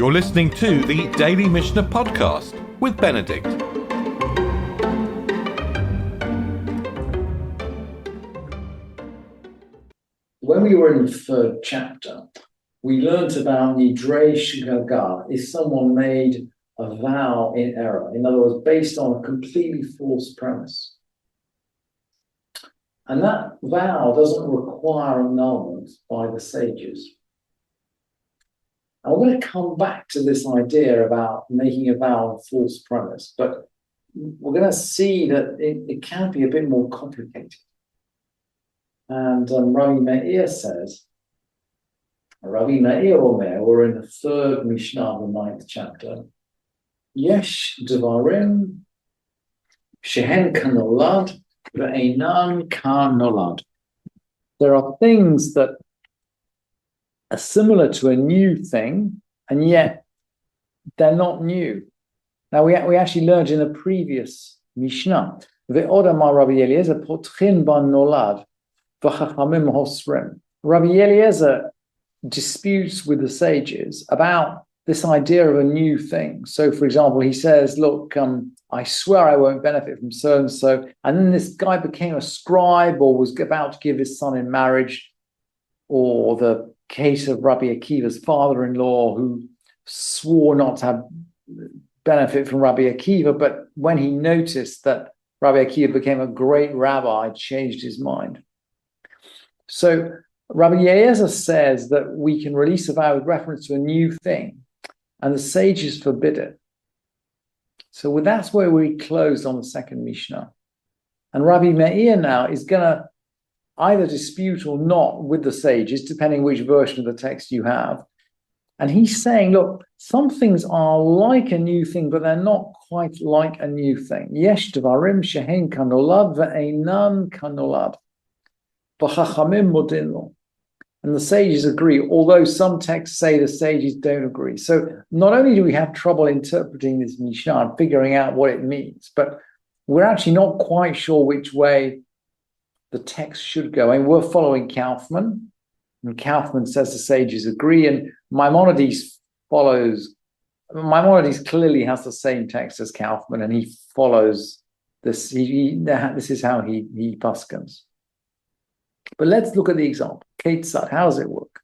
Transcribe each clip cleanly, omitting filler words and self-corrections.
You're listening to the Daily Mishnah Podcast with Benedict. When we were in the third chapter, we learnt about Nidrei Shgaga, if someone made a vow in error, in other words, based on a completely false premise. And that vow doesn't require annulment by the sages. And we're going to come back to this idea about making a vow on a false premise, but we're going to see that it can be a bit more complicated. And Rabbi Meir says, Rabbi Meir Omer, we're in the third Mishnah, the 9th chapter. Yesh Devarim Shehen Kanolad Ve'einan Kanolad. There are things that are similar to a new thing, and yet they're not new. Now, we actually learned in the previous Mishnah, Ve'odamar Rabbi Eliezer Potchin Ban Nolad V'chachamim Hosrem. Rabbi Eliezer disputes with the sages about this idea of a new thing. So, for example, he says, look, I swear I won't benefit from so-and-so. And then this guy became a scribe or was about to give his son in marriage. Or the case of Rabbi Akiva's father-in-law who swore not to have benefit from Rabbi Akiva, but when he noticed that Rabbi Akiva became a great rabbi, changed his mind. So Rabbi Eliezer says that we can release a vow with reference to a new thing, and the sages forbid it. So that's where we closed on the second Mishnah. And Rabbi Meir now is going to either dispute or not with the sages, depending which version of the text you have. And he's saying, look, some things are like a new thing, but they're not quite like a new thing. Yesh devarim shehen kanolad ve'einan kanolad. V'chachamim modin lo. And the sages agree, although some texts say the sages don't agree. So not only do we have trouble interpreting this Mishnah and figuring out what it means, but we're actually not quite sure which way the text should go. And we're following Kaufman, and Kaufman says the sages agree, and Maimonides clearly has the same text as Kaufman, and he follows this. This is how he paskins. But let's look at the example. Ketzad, how does it work?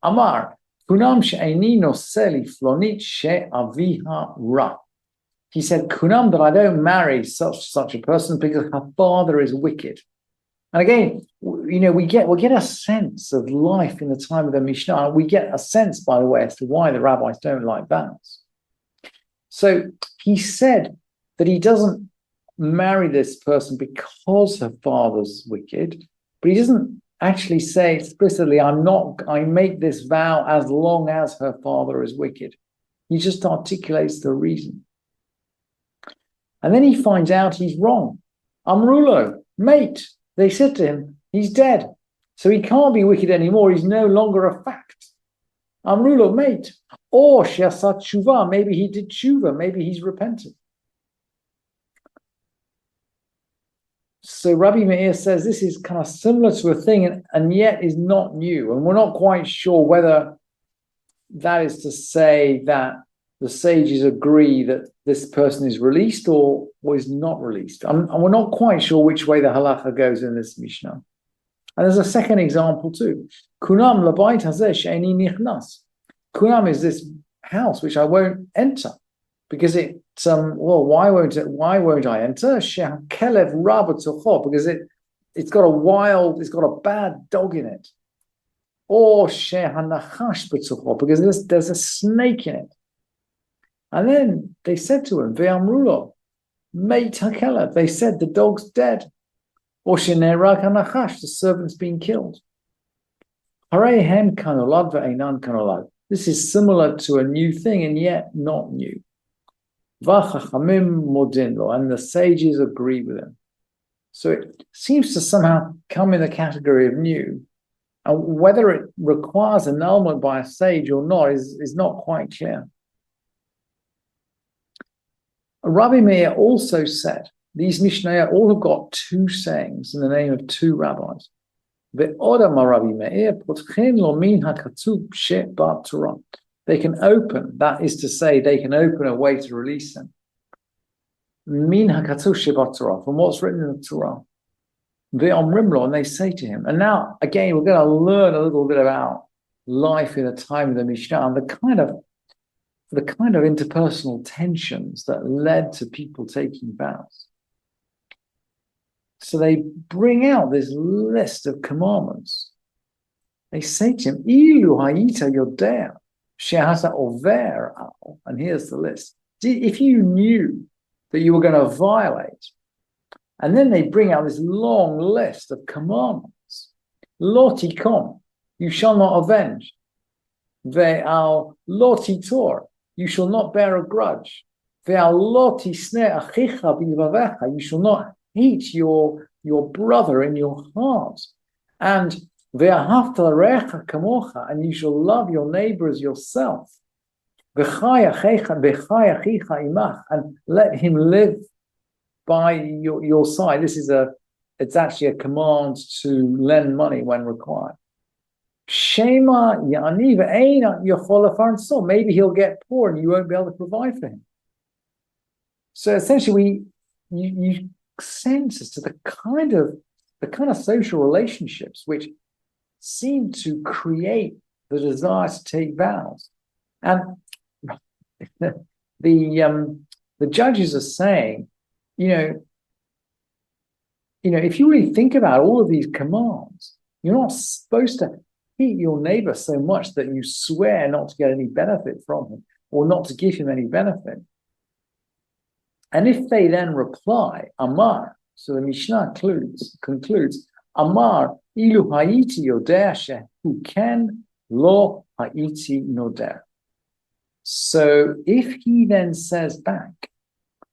Amar, kunam she'eini noseli flonit she'aviha ra. He said, kunam, that I don't marry such a person because her father is wicked. And again, we get a sense of life in the time of the Mishnah. We get a sense, by the way, as to why the rabbis don't like vows. So he said that he doesn't marry this person because her father's wicked, but he doesn't actually say explicitly, I make this vow as long as her father is wicked. He just articulates the reason. And then he finds out he's wrong. Amrulo, mate. They said to him, he's dead. So he can't be wicked anymore. He's no longer a fact. Amrulo, mate. Or she'asat tshuva. Maybe he did tshuva. Maybe he's repented. So Rabbi Meir says this is kind of similar to a thing and yet is not new. And we're not quite sure whether that is to say that the sages agree that this person is released or is not released. And we're not quite sure which way the halacha goes in this Mishnah. And there's a second example too. Kunam labayit hazeh she'eni nichnas. Kunam is this house which I won't enter because why won't I enter? She'kelev ra b'tocho, because it's got a bad dog in it. Or she'hanachash b'tocho, because there's a snake in it. And then they said to him, Ve'amrulo, meit hakelev. They said the dog's dead. Or she'nerag hanachash, the servant's been killed. Harei hem kanolad ve'einan kanolad. This is similar to a new thing and yet not new. V'chachamim modin lo, and the sages agree with him. So it seems to somehow come in the category of new. And whether it requires annulment by a sage or not is not quite clear. Rabbi Meir also said, these Mishnayot all have got two sayings in the name of two rabbis. they can open, that is to say, they can open a way to release him. Min hakatuv shebatorah, from what's written in the Torah. Ve'omrim, and they say to him, and now again we're going to learn a little bit about life in a time of the Mishnah and the kind of interpersonal tensions that led to people taking vows. So they bring out this list of commandments. They say to him, Ilu hayita yodea shehasa over al, and here's the list. If you knew that you were going to violate, and then they bring out this long list of commandments. Lo tikom, you shall not avenge. Ve'al lo titor, you shall not bear a grudge. Ve'al lo tisneh achicha b'yivavecha, you shall not hate your brother in your heart. And ve'ahavta l'recha kamocha, and you shall love your neighbor as yourself. Ve'chai achicha imach, and let him live by your side. It's actually a command to lend money when required. Shema ya'ani ve'eina yochol lefarnso. Maybe he'll get poor and you won't be able to provide for him. So essentially, you sense as to the kind of social relationships which seem to create the desire to take vows. And the judges are saying, if you really think about all of these commands, you're not supposed to hate your neighbor so much that you swear not to get any benefit from him or not to give him any benefit. And if they then reply, Amar, so the Mishnah concludes, Amar, ilu ha'iti yodea shehu ken lo ha'iti noder. So if he then says back,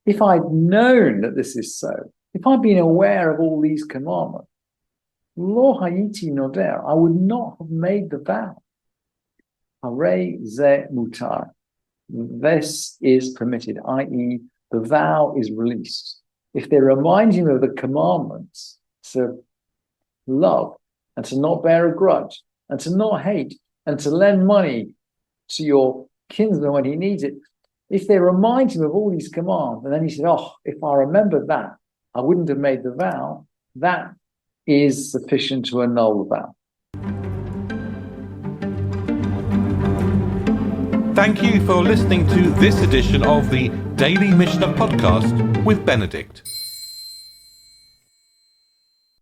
if I'd known that this is so, if I'd been aware of all these commandments, lo hayiti noder, I would not have made the vow. Harei ze mutar. This is permitted, i.e., the vow is released. If they remind him of the commandments to love and to not bear a grudge and to not hate and to lend money to your kinsman when he needs it, if they remind him of all these commands, and then he said, if I remembered that, I wouldn't have made the vow, that is sufficient to annul the vow. Thank you for listening to this edition of the Daily Mishnah Podcast with Benedict.